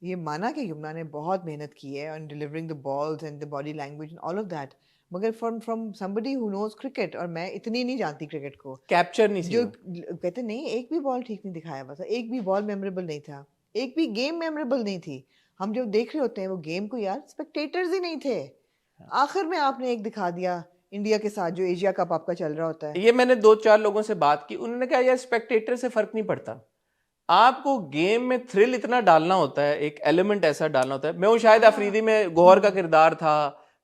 ये माना कि युमना ने बहुत मेहनत की है on delivering the balls and the body language and all of that, मगर from somebody who knows cricket, और मैं इतनी नहीं जानती क्रिकेट को, कैप्चर नहीं जो कहते नहीं एक भी बॉल ठीक नहीं दिखाया हुआ था, एक भी बॉल मेमोरेबल नहीं था, एक भी गेम मेमोरेबल नहीं थी. हम जब देख रहे होते हैं वो गेम को यार, स्पेक्टेटर्स ही नहीं थे. आखिर में आपने एक दिखा दिया इंडिया के साथ जो एशिया कप आपका चल रहा होता है. ये मैंने 2-4 लोगों से बात की, उन्होंने कहा यार स्पेक्टेटर से फर्क नहीं पड़ता, आपको गेम में थ्रिल इतना डालना होता है, एक एलिमेंट ऐसा डालना होता है. मैं वो शायद अफरीदी में गौहर का किरदार था,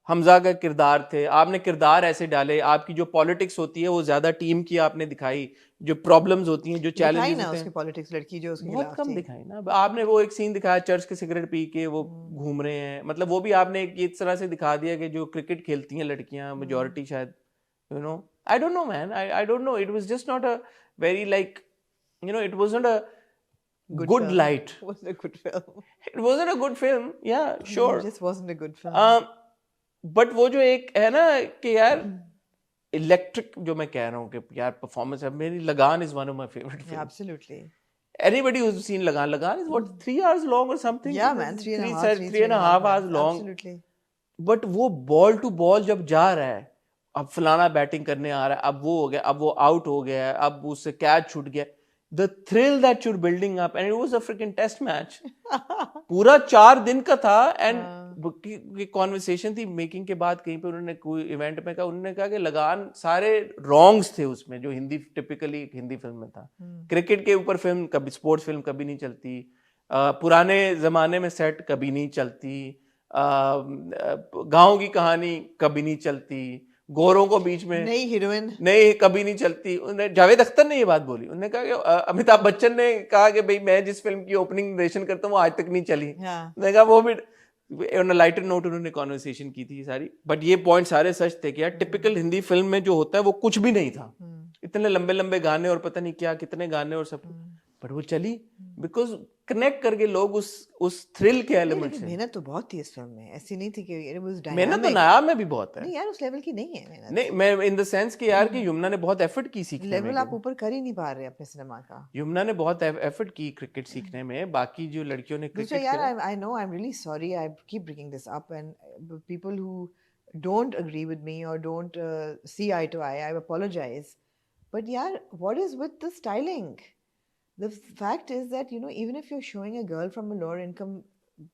हमजा का किरदार थे, आपने किरदार ऐसे डाले, आपकी जो पॉलिटिक्स होती है वो ज्यादा टीम की आपने दिखाई, जो प्रॉब्लेम्स होती हैं, जो चैलेंजेस होते हैं, उसकी पॉलिटिक्स लड़की जो उसके बहुत कम दिखाई ना. आपने वो एक सीन दिखाया चर्च के सिगरेट पी के वो घूम रहे हैं, मतलब वो भी आपने एक इस तरह से दिखा दिया कि जो क्रिकेट खेलती हैं लड़कियां मेजॉरिटी शायद, you know, I don't know man, I don't know, it was just not a very like, you no, it wasn't a good light. It wasn't a good film. It wasn't a good film. Yeah, sure. It just wasn't a good film. But वो जो एक है ना कि यार इलेक्ट्रिक, जो मैं कह रहा हूँ कि यार परफॉर्मेंस है, मेरी लगान is one of my favorite films. Yeah, absolutely. Anybody who's seen Lagan is what, 3 hours long or something? Yeah, man, 3.5 hours long. Absolutely. But वो बॉल टू बॉल जब जा रहा है, अब फलाना बैटिंग करने आ रहा है, अब वो हो गया, अब वो आउट हो गया, अब उससे कैच छूट गया, the thrill that you're building up, and it was a freaking test match. पूरा 4 दिन का था, and कॉन्वर्सेशन थी मेकिंग के बाद कहीं पे उन्होंने कोई इवेंट में कहा, उन्होंने कहा कि लगान सारे रॉन्ग्स थे उसमें जो हिंदी टिपिकली हिंदी फिल्म में था. क्रिकेट के ऊपर फिल्म कभी, स्पोर्ट्स फिल्म कभी नहीं चलती, पुराने जमाने में सेट कभी नहीं चलती, गांव की कहानी कभी नहीं चलती, गोरों को बीच में नई हीरोइन नहीं कभी नहीं चलती. उन्हें जावेद अख्तर ने ये बात बोली, उन्होंने कहा कि अमिताभ बच्चन ने कहा कि भाई मैं जिस फिल्म की ओपनिंग नरेशन करता हूँ वो आज तक नहीं चली. उन्होंने कहा वो भी ऑन अ लाइटर नोट उन्होंने कॉन्वर्सेशन की थी सारी. बट ये पॉइंट सारे सच थे कि यार टिपिकल हिंदी फिल्म में जो होता है वो कुछ भी नहीं था, इतने लंबे लंबे गाने और पता नहीं क्या कितने गाने और सब, बट वो चली बिकॉज कनेक्ट करके लोग उस थ्रिल के एलिमेंट से. मेहनत तो बहुत थी इस फिल्म में, ऐसी नहीं थी कि इट वाज डायनामिक. मेहनत तो नायाब में भी बहुत है. नहीं यार उस लेवल की नहीं है मेहनत. नहीं, मैं इन द सेंस कि यार कि यमुना ने बहुत एफर्ट की सीखने में. लेवल आप ऊपर कर ही नहीं पा रहे अपने सिनेमा का. यमुना ने बहुत एफर्ट की क्रिकेट सीखने में, बाकी जो लड़कियों ने क्रिकेट यार I know, I am really sorry, I keep bringing this up, and people who don't agree with me or don't see eye to eye, I apologize. But yeah, what is with the styling? The fact is that, you know, even if you're showing a girl from a lower income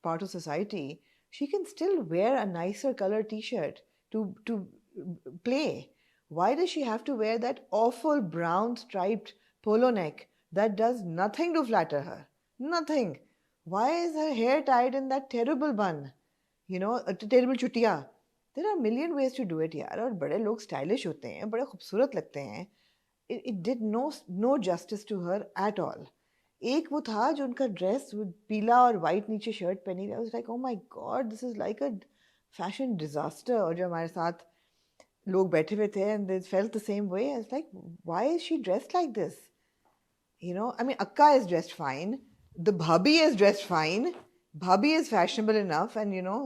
part of society, she can still wear a nicer color t-shirt to play. Why does she have to wear that awful brown striped polo neck that does nothing to flatter her? Nothing. Why is her hair tied in that terrible bun? You know, a terrible chutiya. There are a million ways to do it यार, और बड़े लोग स्टाइलिश होते हैं, बड़े खूबसूरत लगते हैं. It did no justice to her at all. एक वो था जो उनका ड्रेस पीला और वाइट नीचे शर्ट पहनी, I was like, oh my god, this is like a fashion disaster. और जो हमारे साथ लोग बैठे हुए थे and they felt the same way, I was like, why is she dressed like this? You know, I mean, Akka is dressed fine, the bhabhi is dressed fine, bhabhi is fashionable enough, and you know,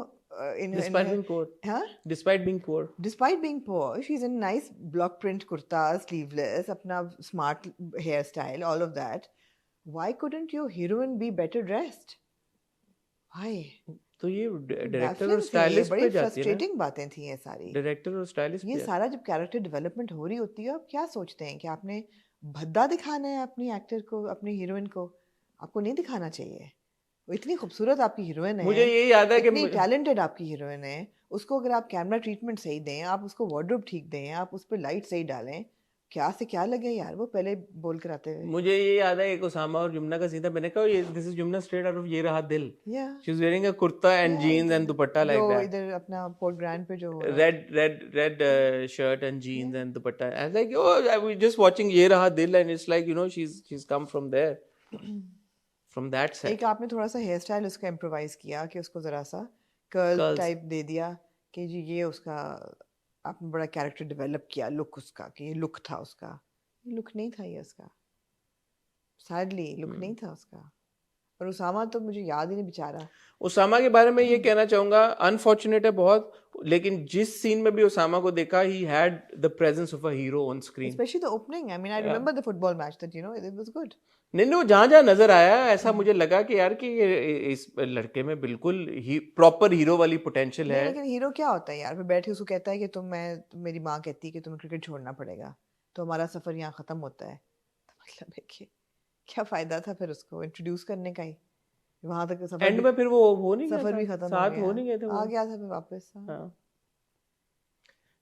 despite being poor. Huh? Despite being poor. Despite being poor, she's in nice block print kurta, sleeveless, apna smart hairstyle, all of that. Why couldn't your heroine be better dressed? Why? तो ये डायरेक्टर और स्टाइलिस्ट पे जाती है ना. फ्रस्ट्रेटिंग बातें थी ये सारी. डायरेक्टर और स्टाइलिस्ट ये सारा जब कैरेक्टर डेवलपमेंट हो रही होती है, आप क्या सोचते हैं कि आपने भद्दा दिखाना है अपनी एक्टर को, अपनी हीरोइन को? आपको नहीं दिखाना चाहिए. वो इतनी खूबसूरत आपकी हीरोइन है, मुझे ये याद है कि इतनी टैलेंटेड आपकी हीरोइन है, उसको अगर आप कैमरा ट्रीटमेंट सही दें, आप उसको वार्डरोब ठीक दें, आप उस पर लाइट सही डालें, क्या से क्या लगे यार वो पहले बोल कर आते हुए. मुझे ये याद है एक उसामा और यमुना का सीन था, मैंने कहा ये this is Yamuna straight out of Yeh Raha Dil. She was wearing a kurta and jeans and dupatta like that. इधर अपना पोर्ट ग्रैंड पे जो red shirt and jeans and dupatta. I was like, oh, I was just watching Yeh Raha Dil and it's like, you know, she is come from there, from that set. एक आपने थोड़ा सा हेयर स्टाइल उसका इम्प्रोवाइज किया कि उसको जरा सा कर्ल टाइप दे दिया कि जी ये उसका, आपने बड़ा कैरेक्टर डेवलप किया लुक उसका, कि ये लुक था उसका. लुक नहीं था ये उसका. सैडली लुक नहीं था उसका। और उसामा तो मुझे याद ही नहीं बेचारा। उसामा के बारे में ये कहना चाहूंगा, अनफॉर्चुनेट है बहुत, लेकिन जिस सीन में भी उसामा को देखा, he had the presence of a hero on screen. Especially the opening. I mean, I remember the football match that, you know, it was good. नहीं, जहां जहां नजर आया ऐसा मुझे लगा कि यार कि इस लड़के में बिल्कुल प्रॉपर हीरो वाली पोटेंशियल है। लेकिन हीरो क्या होता है यार? फिर बैठ के उसको कहता है कि मेरी माँ कहती है कि तुम्हें क्रिकेट छोड़ना पड़ेगा, तो हमारा सफर यहाँ खत्म होता है। तो मतलब है कि क्या फायदा था फिर उसको इंट्रोड्यूस करने का ही? वहां तक सफर एंड में फिर वो नहीं सफर भी गया था, खत्म हो साथ गया, हो नहीं गए थे आ वो। गया था फिर वापस। हाँ।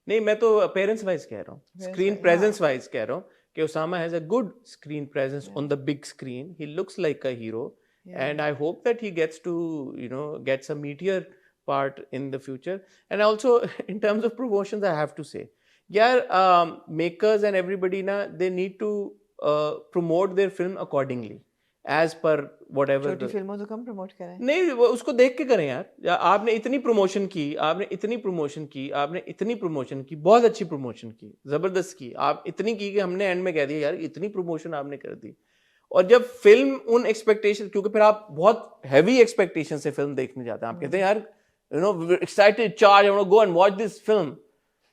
नहीं, मैं तो पेरेंट्स वाइज कह रहा हूँ, स्क्रीन प्रेजेंस वाइज कह रहा हूँ कि Usama has a good screen presence on the big screen, he looks like a hero, and I hope that he gets to, you know, gets a meteor part in the future. And also in terms of promotions, I have to say, yeah, makers and everybody na, they need to promote their film accordingly as per whatever छोटी फिल्मों तो कम प्रमोट करें। नहीं, वो उसको देख के करें यार। आपने इतनी प्रमोशन की, आपने इतनी प्रमोशन की, आपने इतनी प्रमोशन की, बहुत अच्छी प्रमोशन की, जबरदस्त की, आप इतनी की कि हमने एंड में कह दिया यार इतनी प्रमोशन आपने कर दी। और जब फिल्म उन एक्सपेक्टेशन, क्योंकि फिर आप बहुत हैवी एक्सपेक्टेशन से फिल्म देखने जाते हैं, आप कहते हैं यार you know excited, charge, I want to go and watch this film,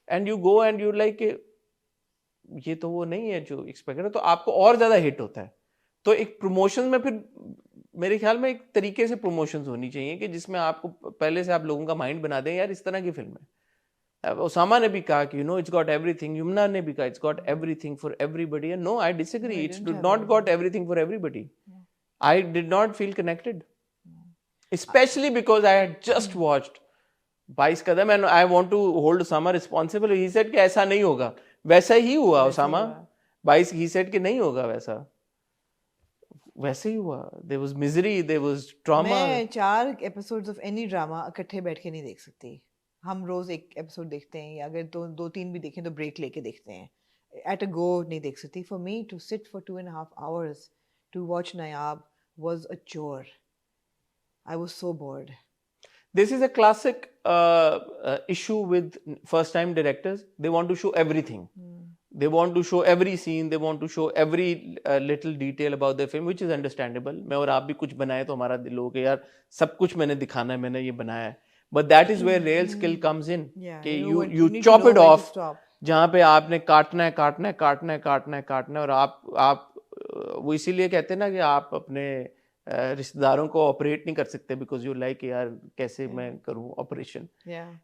and you go and you like ये तो वो नहीं है जो एक्सपेक्ट है, तो आपको और ज्यादा हिट होता है। तो एक प्रमोशन में फिर मेरे ख्याल में एक तरीके से प्रमोशंस होनी चाहिए कि जिसमें आपको पहले से आप लोगों का माइंड बना दें यार इस तरह की फिल्म है। उसामा ने भी कहा कि you know it's got everything, Yamuna ने भी कहा it's got everything for everybody, and no I disagree, it's not got everything for everybody. I did not feel connected, especially because I had just watched 22 Kadam and I want to hold Osama responsible. He said कि ऐसा नहीं होगा, वैसा ही हुआ ओसामा। 22 he said कि नहीं होगा वैसा, वैसे ही हुआ। There was misery, there was trauma. मैं 4 एपिसोड्स ऑफ एनी ड्रामा इकट्ठे बैठ के नहीं देख सकती। हम रोज एक एपिसोड देखते हैं, या अगर दो तीन भी देखें तो ब्रेक लेके देखते हैं, एट अ गो नहीं देख सकती। For me to sit for 2.5 hours to watch Nayab was a chore. I was so bored. This is a classic issue with first-time directors. They want to show everything. They want to show every scene. They want to show every little detail about their film, which is understandable. मैं और आप भी कुछ बनाए तो हमारा दिल हो कि यार सब कुछ मैंने दिखाना है, मैंने ये बनाया है. But that is where real skill comes in. कि you chop it off. जहाँ पे आपने काटना है और आप वो इसीलिए कहते हैं ना कि आप अपने रिश्तेदारों को ऑपरेट नहीं कर सकते बिकॉज यू लाइक यार कैसे मैं करूं ऑपरेशन।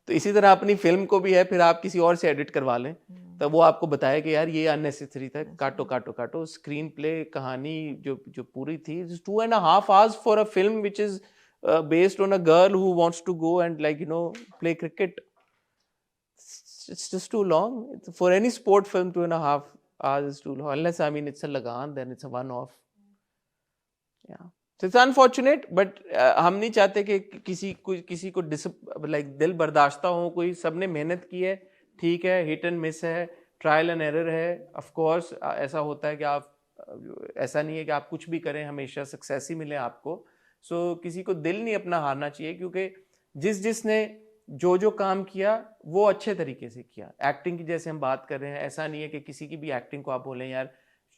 तो इसी तरह अपनी फिल्म को भी है, फिर आप किसी और से एडिट करवा लें तो वो आपको बताए कि यार ये अननेसेसरी था, काटो काटो काटो। स्क्रीन प्ले कहानी जो पूरी थी 2.5 hours for a film which is based on a girl who wants to go and like you know play cricket. It's just too long. For any sport film, 2.5 hours is too long. Unless, I mean, it's a Lagan, then it's a one-off. Yeah. So it's unfortunate, but हम नहीं चाहते कि किसी को like दिल बर्दाश्ता हो। कोई सबने मेहनत की है, ठीक है, हिट एंड मिस है, ट्रायल एंड एरर है। ऑफ कोर्स ऐसा होता है कि आप ऐसा नहीं है कि आप कुछ भी करें हमेशा सक्सेस ही मिले आपको। सो किसी को दिल नहीं अपना हारना चाहिए, क्योंकि जिसने जो काम किया वो अच्छे तरीके से किया। एक्टिंग की जैसे हम बात कर रहे हैं, ऐसा नहीं है कि किसी की भी एक्टिंग को आप बोलें यार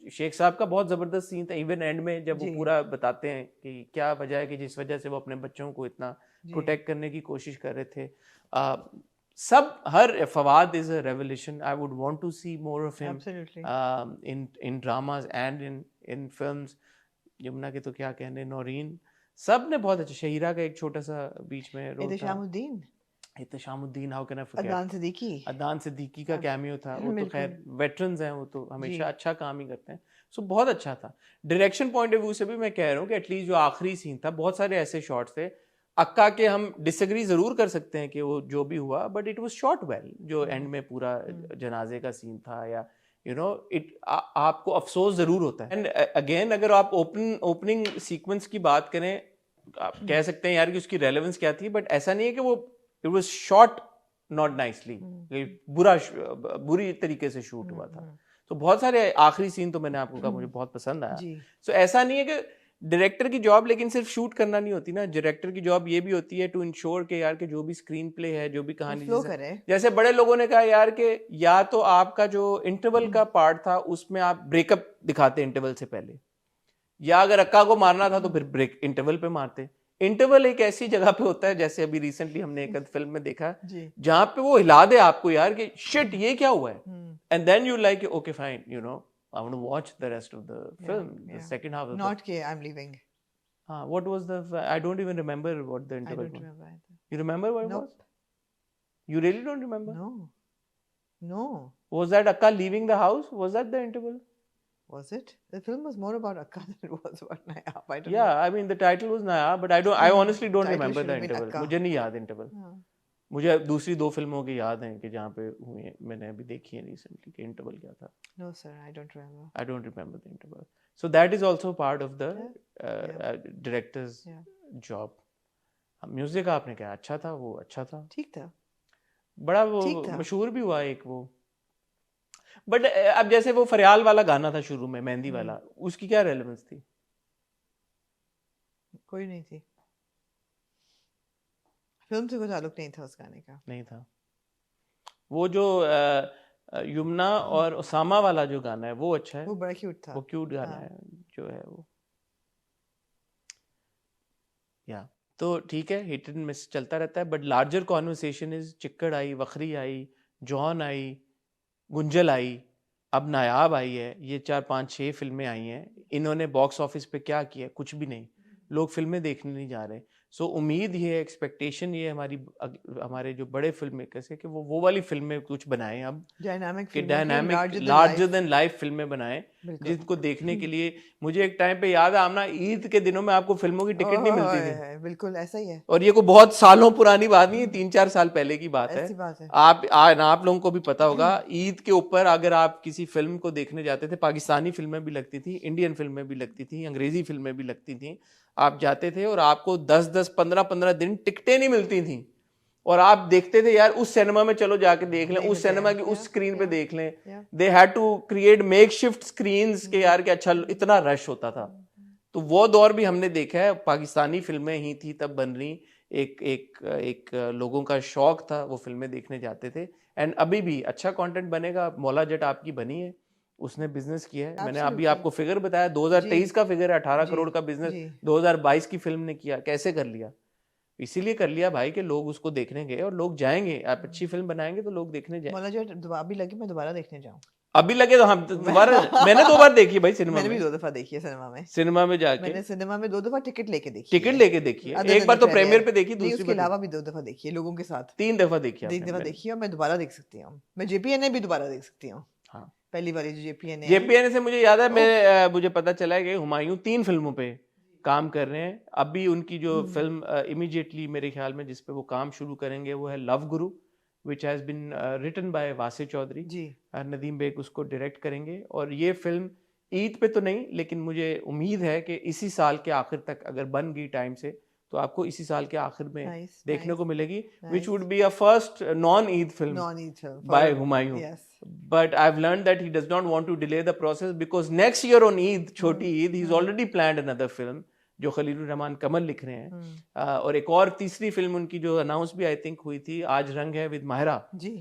शेख साहब का बहुत जबरदस्त सीन था इवन एंड में जब वो पूरा बताते हैं कि क्या वजह है कि जिस वजह से वो अपने बच्चों को इतना प्रोटेक्ट करने की कोशिश कर रहे थे। सब हर Fawad is a revolution. I would want to see more of him in dramas and in films. Yamuna के तो क्या कहने, नौरीन सब ने बहुत अच्छा। शहीरा का एक छोटा सा बीच में रोल था, Ehteshamuddin, how can I forget, Adnan Siddiqui का कैमियो था। वो तो खैर वेटरन्स हैं, वो तो हमेशा अच्छा काम ही करते हैं। सो बहुत अच्छा था। डायरेक्शन पॉइंट ऑफ व्यू से भी मैं कह रहा हूँ कि एटलीस्ट जो आखिरी सीन था, बहुत सारे ऐसे शॉट्स थे अक्का के हम डिसएग्री जरूर कर सकते हैं कि वो जो भी हुआ, but it was shot well. जो एंड में पूरा जनाजे का सीन था, या यू नो इट आपको अफसोस जरूर होता है। एंड अगेन अगर आप ओपनिंग सीक्वेंस की बात करें, आप कह सकते हैं यार कि उसकी रेलेवेंस क्या थी, बट ऐसा नहीं है कि वो it was shot not nicely, बुरी तरीके से शूट हुआ था। तो बहुत सारे आखिरी सीन तो मैंने आपको कहा मुझे बहुत पसंद आया। सो ऐसा नहीं है कि डायरेक्टर की जॉब लेकिन सिर्फ शूट करना नहीं होती ना, डायरेक्टर की जॉब ये भी होती है टू इंश्योर के यार कि जो भी स्क्रीन प्ले है, जो भी कहानी, जैसे बड़े लोगों ने कहा यार कि या तो आपका जो इंटरवल का पार्ट था उसमें आप ब्रेकअप दिखाते इंटरवल से पहले, या अगर अक्का को मारना था तो फिर ब्रेक इंटरवल पे मारते। इंटरवल एक ऐसी जगह पे होता है, जैसे अभी रिसेंटली हमने एक फिल्म में देखा जहां पे वो हिला दे आपको यार कि शिट ये क्या हुआ है, and then you like okay fine, you know I want to watch the rest of the film, the second half of not के I am leaving. what was the I don't even remember what the interval was. I don't remember either. You remember what it was? You really don't remember? No. Was that Akka leaving the house? Was that the interval? Was it? The film was more about Akka than it was about Nayab. I don't know. Yeah, I mean the title was Nayab, but I honestly don't remember the interval. मुझे नहीं याद interval. मुझे दूसरी 2 फिल्मों की याद हैं कि जहाँ पे हुई हैं, मैंने अभी देखी है रिसेंटली कि इंटरवल क्या था. No sir, I don't remember. I don't remember the interval. So that is also part of the director's job. Music आपने क्या अच्छा था, वो अच्छा था, ठीक था, बड़ा वो मशहूर भी हुआ एक वो. बट अब जैसे वो फरियाल वाला गाना था शुरू में, मेहंदी वाला, उसकी क्या रेलेवेंस थी? कोई नहीं थी, फिल्म से कोई ताल्लुक नहीं था उस गाने का. नहीं था. वो जो यमुना और ओसामा वाला जो गाना है वो अच्छा है, वो बड़ा क्यूट था, वो क्यूट गाना है जो है वो. या तो ठीक है, हिट एंड मिस चलता रहता है, बट लार्जर कॉन्वर्सेशन इज चिक्कड़ आई, वखरी आई, जॉन आई, गुंजल आई, अब नायाब आई है, ये 4 5 6 फिल्में आई हैं. इन्होंने बॉक्स ऑफिस पे क्या किया? कुछ भी नहीं. लोग फिल्में देखने नहीं जा रहे. सो उम्मीद ये एक्सपेक्टेशन ये हमारे जो बड़े फिल्म मेकर्स है कि वो वाली फिल्में कुछ बनाएं, अब डायनामिक लार्जर देन लाइफ फिल्में बनाएं जिनको देखने के लिए. मुझे एक टाइम पे याद है आमना, ईद के दिनों में आपको फिल्मों की टिकट नहीं मिलती थी. बिल्कुल ऐसा ही है, और ये कोई बहुत सालों पुरानी बात नहीं है, 3-4 साल पहले की बात है. आप लोगों को भी पता होगा, ईद के ऊपर अगर आप किसी फिल्म को देखने जाते थे, पाकिस्तानी फिल्में भी लगती थी, इंडियन फिल्में भी लगती थी, अंग्रेजी फिल्में भी लगती थी, आप जाते थे और आपको 10-10 15-15 दिन टिकटें नहीं मिलती थी, और आप देखते थे यार उस सिनेमा में चलो जाके देख लें, उस सिनेमा की उस स्क्रीन पे देख लें. They had to create makeshift screens के यार कि अच्छा इतना रश होता था. तो वो दौर भी हमने देखा है. पाकिस्तानी फिल्में ही थी तब बन रही, एक लोगों का शौक था, वो फिल्में देखने जाते थे. एंड अभी भी अच्छा कंटेंट बनेगा. मौला जट आपकी बनी है, उसने बिजनेस किया है. मैंने अभी आपको फिगर बताया, 2023 का फिगर है 18 करोड़ का बिजनेस. 2022 की फिल्म ने किया. कैसे कर लिया? इसीलिए कर लिया भाई कि लोग उसको देखने गए और लोग जाएंगे. आप अच्छी फिल्म बनाएंगे तो लोग देखने जाएंगे. मौला जट अभी लगे, मैं दोबारा देखने जाऊं. अभी लगे तो हम दोबारा मैंने 2 बार देखी भाई सिनेमा में. मैंने भी 2 दफा देखी है सिनेमा में जाके. मैंने सिनेमा में 2 दफा टिकट लेके देखी है. एक बार तो प्रीमियर पे देखी, दूसरी उसके अलावा भी 2 दफा देखी है लोगों के साथ. 3 दफा देखी है. 3 दफा देखी है और मैं दोबारा देख सकती हूँ. मैं जेपीएनए भी दोबारा देख सकती हूँ. हाँ, पहली वाली जो जेपीएनए से मुझे याद है, मुझे पता चला है कि हुमायूं 3 फिल्मों पे काम कर रहे हैं. अभी उनकी जो फिल्म इमीडिएटली मेरे ख्याल में जिस पे वो काम शुरू करेंगे वो है love Guru, which has been written by Vasay Chaudhry. Nadeem Baig उसको डायरेक्ट करेंगे. और ये फिल्म ईद पे तो नहीं, लेकिन मुझे उम्मीद है कि इसी साल के आखिर तक अगर बन गई टाइम से तो आपको इसी साल के आखिर में देखने को मिलेगी, which would be a first non-Eid film by Humayun. But I've learned that he does not want to delay the process because next year on Eid, छोटी Eid, he's already planned another film जो खलीलुर रहमान कमल लिख रहे हैं. और एक और तीसरी फिल्म उनकी जो अनाउंस भी आई थिंक हुई थी, आज रंग है विद माहिरा जी,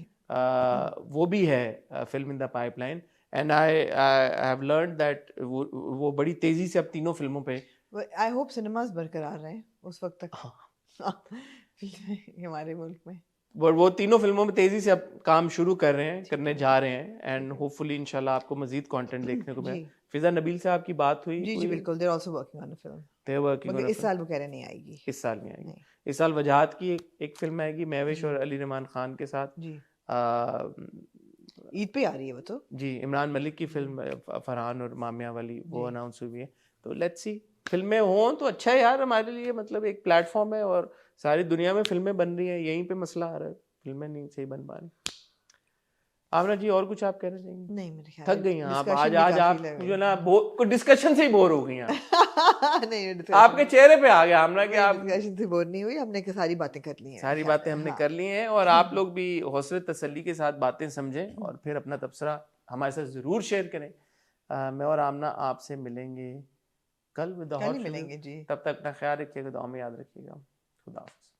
वो भी है film in the pipeline. And I have learned that वो बड़ी तेजी से अब तीनों फिल्मों पे. आई होप सिनेमास बरकरार रहे उस वक्त तक हमारे मुल्क में. वो तीनों फिल्मों में तेजी से अब काम शुरू कर रहे हैं, करने जा रहे हैं. एंड होपफुली इंशाल्लाह आपको मजीद कंटेंट देखने को मिले. फिजा नबील से आपकी बात हुई? जी बिल्कुल. They are also working on a film. They are working on. इस साल वो कह रहे नहीं आएगी. इस साल नहीं आएगी. इस साल वजाहत की एक फिल्म आएगी महविश और अली रहमान खान के साथ जी. ईद पे आ रही है वो तो जी. इमरान मलिक की फिल्म फरहान और मामिया वाली वो अनाउंस हुई है. तो लेट्स सी, फिल्में हों तो अच्छा है यार हमारे लिए. मतलब एक प्लेटफॉर्म है और सारी दुनिया में फिल्में बन रही हैं, यहीं पे मसला आ रहा है, फिल्में नहीं सही बन पा रही. आमना जी और कुछ आप कहना चाहेंगे? नहीं, मेरे ख्याल थक गई हैं आप आज आप मुझे ना डिस्कशन से ही बोर हो गई हैं. नहीं, आपके चेहरे पे आ गया आमना कि आप डिस्कशन से बोर नहीं हुई. हमने सारी बातें कर ली हैं, सारी बातें हमने कर ली हैं. और आप लोग भी हौसले तसल्ली के साथ बातें समझें और फिर अपना तबसरा हमारे साथ जरूर शेयर करें. मैं और आमना आपसे मिलेंगे कल मिलेंगे जी. तब तक अपना ख्याल रखिएगा, दुआ में याद रखिएगा. खुदा हाफिज़.